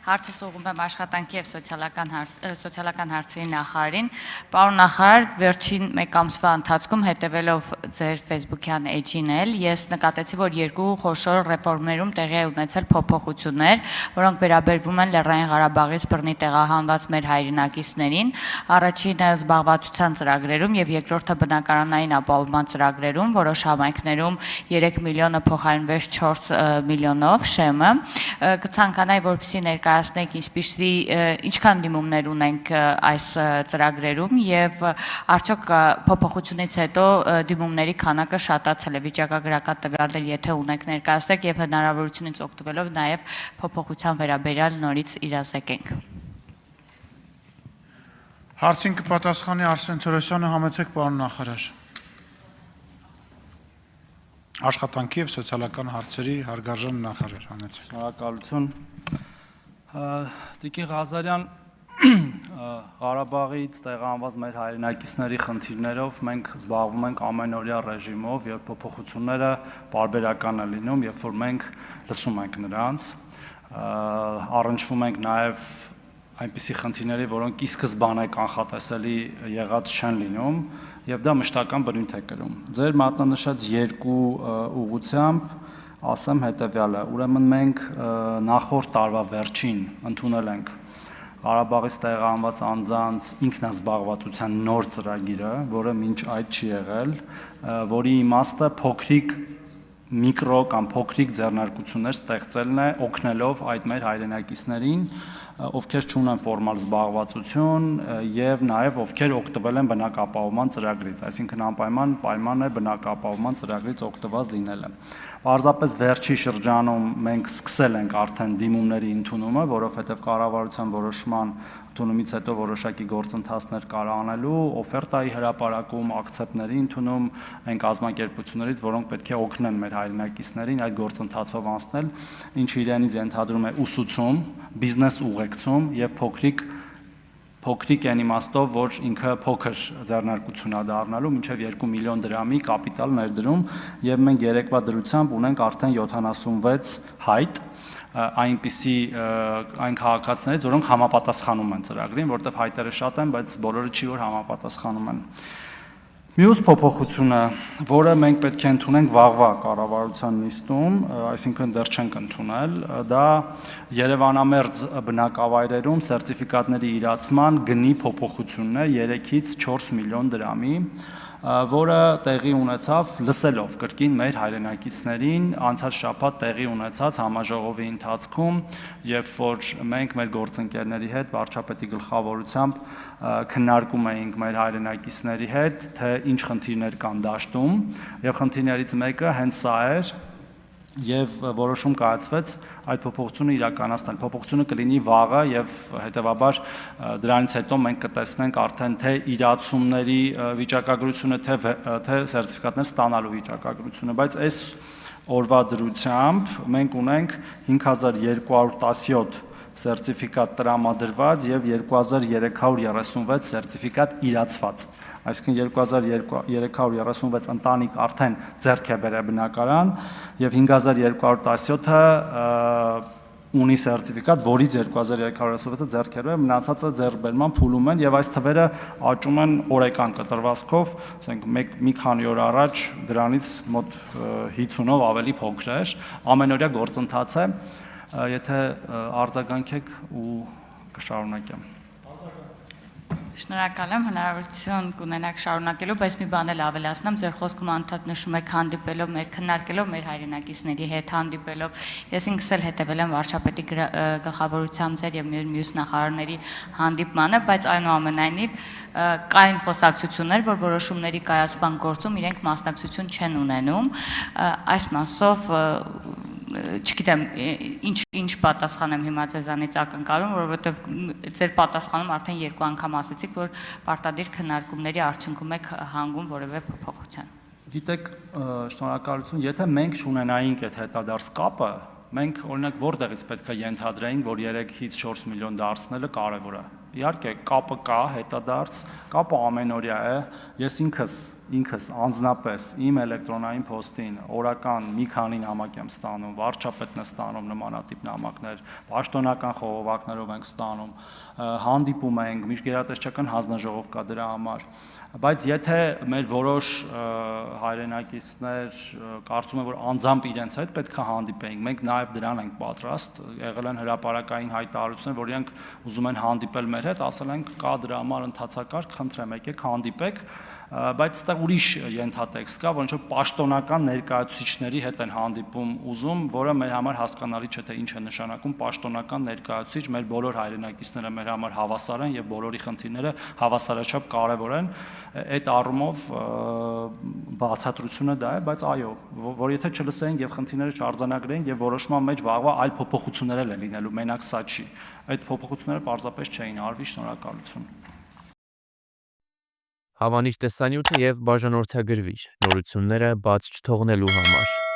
Հարցս ուղղում եմ աշխատանքի և սոցիալական հարցերի նախարարին։ Պարոն նախարար, վերջին մեկ ամսվա ընթացքում հետևելով ձեր Facebook-յան էջին էլ, ես նկատեցի, որ երկու խոշոր ռեֆորմներում տեղի է ունեցել փոփոխություններ, որոնք վերաբերվում են Լեռնային Ղարաբաղից բռնի տեղահանված մեր հայրենակիցներին, առաջինը զբաղվածության ծրագրերում և երկրորդը բնակարանային ապահովման ծրագրերում, որոշ համայնքներում 3 միլիոնը փոխարինվեց 4 միլիոնով շեմը, կցանկանայի, որպեսզի ներկայացնեք ինչքան դիմումներ ունենք այս ծրագրերում և արդյոք փոփոխությունից հետո դիմումների քանակը շատացել է, վիճակագրական տվյալներ եթե ունենք ներկայացրեք և հնարավորությունից օգտվելով նաև փոփոխության վերաբերյալ նորից իրազեկենք։ Հարցին կպատասխանի Արսեն Թորոսյանը, համեցեք պարոն նախարար։ Աշխատանքի և սոցիալական հարցերի հարգարժան նախարար, համեցեք։ Շնորհակալություն։ Տիկին Ղազարյան, Ղարաբաղից տեղահանված մեր հայրենակիցների խնդիրներով մենք զբաղվում ենք ամենօրյա ռեժիմով և փոփոխությունները պարբերական են լինում, երբ որ մենք լսում ենք նրանց, առնչվում ենք նաև այնպիսի խնդիրների, որոնք ի սկզբանե կանխատեսելի եղած չեն լինում եւ դա մշտական բնույթ է կրում։ Ձեր մատնանշած երկու ուղղությամբ ասեմ հետեւյալը, ուրեմն մենք նախորդ տարվա վերջին ընդունել ենք Ղարաբաղից տեղահանված անձանց ինքնազբաղվածության նոր ծրագիրը, որը մինչ այդ չի եղել, որի իմաստը փոքրիկ միկրո կամ փոքրիկ ձեռնարկություններ ստեղծելն է, օգնելով այդ մեր հայրենակիցներին, ովքեր չունեն ֆորմալ զբաղվածություն եւ նաեւ ովքեր օգտվել են բնակապահովման ծրագրից, այսինքն անպայման պայման է բնակապահովման ծրագրից օգտված լինելը։ Պարզապես վերջի շրջանում մենք սկսել ենք արդեն դիմումների ընդունումը, որովհետեւ կառավարության որոշման ընդունումից հետո որոշակի գործընթացներ կար անելու, օֆերտայի հրապարակում, ակցեպտների ընդունում այն կազմակերպություններից, որոնք պետք է օգնեն մեր հայրենակիցներին այդ գործընթացով անցնել, ինչը իրենից ենթադրում է ուսուցում, բիզնես ուղեկցում եւ փոքրիկ այն իմաստով, որ ինքը փոքր ձեռնարկություն է դառնալու, մինչև 2 միլիոն դրամի կապիտալ ներդրում եւ մենք երեկվա դրությամբ ունենք արդեն 76 հայտ այնպիսի այն քաղաքացիներից, որոնք համապատասխանում են ծրագրին, որտեղ հայտերը շատ են, բայց բոլորը չի որ համապատասխանում են։ Մյուս փոփոխությունը, որը մենք պետք է ընդունենք վաղվա կառավարության նիստում, այսինքն դեռ չենք ընդունել, դա Երևանամերձ բնակավայրերում սերտիֆիկատների իրացման գնի փոփոխությունն է 3-ից 4 միլիոն դրամի, որը տեղի ունեցավ լսելով կրկին մեր հայրենակիցներին, անցած շաբաթ տեղի ունեցած համաժողովի ընթացքում, երբ որ մենք մեր գործընկերների հետ վարչապետի գլխավորությամբ քննարկում էինք մեր հայրենակիցների հետ, թե ինչ խնդիրներ կան դաշտում, եւ խնդիրներից մեկը հենց սա էր, եւ որոշում կայացվեց այդ փոփոխությունը իրականացնել։ Փոփոխությունը կլինի վաղը եւ հետեւաբար դրանից հետո մենք կտեսնենք արդեն թե իրացումների վիճակագրությունը, թե սերտիֆիկատներ ստանալու վիճակագրությունը, բայց այս օրվա դրությամբ մենք ունենք 5217 սերտիֆիկատ տրամադրված եւ 2336 սերտիֆիկատ իրացված։ Այսինքն 2336 ընտանիք արդեն ձեռք է բերել բնակարան եւ 5217-ը ունի սերտիֆիկատ, որից 2337-ը ձեռք է բերել, մնացածը ձեռքբերման փուլում են եւ այս թվերը աճում են օրեկան կտրվածքով, ասենք մի քանի օր առաջ դրանից մոտ 50-ով ավելի փոքր էր, ամենօրյա գործընթաց է, եթե արձագանքեք ու կշարունակեմ։ Շնորհակալ եմ, հնարավորություն կունենաք շարունակելու, բայց մի բան էլ ավելացնեմ, ձեր խոսքում անդադ նշում եք հանդիպելով, քննարկելով մեր հայրենակիցների հետ հանդիպելով, ես ինքս էլ հետևել եմ վարչապետի գլխավորությամբ ձեր եւ մյուս նախարարների հանդիպմանը, բայց այնուամենայնիվ կային խոսակցություններ, որ որոշումների կայացման գործում իրենք մասնակցություն չեն ունենում, այս մասով չգիտեմ ինչ պատասխան եմ հիմա ձեզանից ակնկալում, որովհետև ձեր պատասխանում արդեն 2 անգամ ասացիք, որ պարտադիր քննարկումների արդյունքում եք հանգում որևէ փոփոխության։ Գիտեք, շնորհակալություն, եթե մենք չունենայինք այդ հետադարձ կապը, մենք օրինակ որտեղից պետք է ենթադրեինք, որ 3-ից 4 միլիոն դարձնելը կարևոր է։ Իհարկե կապը կա, հետադարձ, կապը ամենօրյա է։ Ես ինքս անձնապես իմ էլեկտրոնային փոստին օրական մի քանի նամակ եմ ստանում, վարչապետն է ստանում նմանատիպ նամակներ, պաշտոնական խողովակներով ենք ստանում, հանդիպում ենք, միջգերատեսչական հանձնաժողով կա դրա համար, բայց եթե մեր որոշ հայրենակիցներ կարծում են, որ անձամբ իրենց հետ պետք է հանդիպեինք, մենք նաև դրան ենք պատրաստ, եղել են հրապարակային հայտարարություններ, որ իրենք ուզում են հանդիպել մեր հետ, ասել ենք կա դրա համար ընթացակարգ, խնդրեմ եկեք հանդիպեք, բայց այստեղ ուրիշ ենթատեքստ կա, որ ինչ-որ պաշտոնական ներկայացուցիչների հետ են հանդիպում ուզում, որը մեր համար հասկանալի չէ, թե ինչ է նշանակում պաշտոնական ներկայացուցիչ, մեր բոլոր հայրենակիցները մեր համար հավասար են եւ բոլորի խնդիրները հավասարաչափ կարեւոր են, այդ առումով բացատրությունը դա է, բայց այո, որ եթե չլսեին եւ խնդիրները չարձանագրեին եւ որոշման մեջ վաղվա այլ փոփոխություններ էլ են լինելու, մենակ սա չի, այդ փոփոխությունները պարզապես չէին արվի, շնորհակալություն։ Հավանիր տեսանյութը եւ բաժանորդագրվիր նորությունները բաց չթողնելու համար։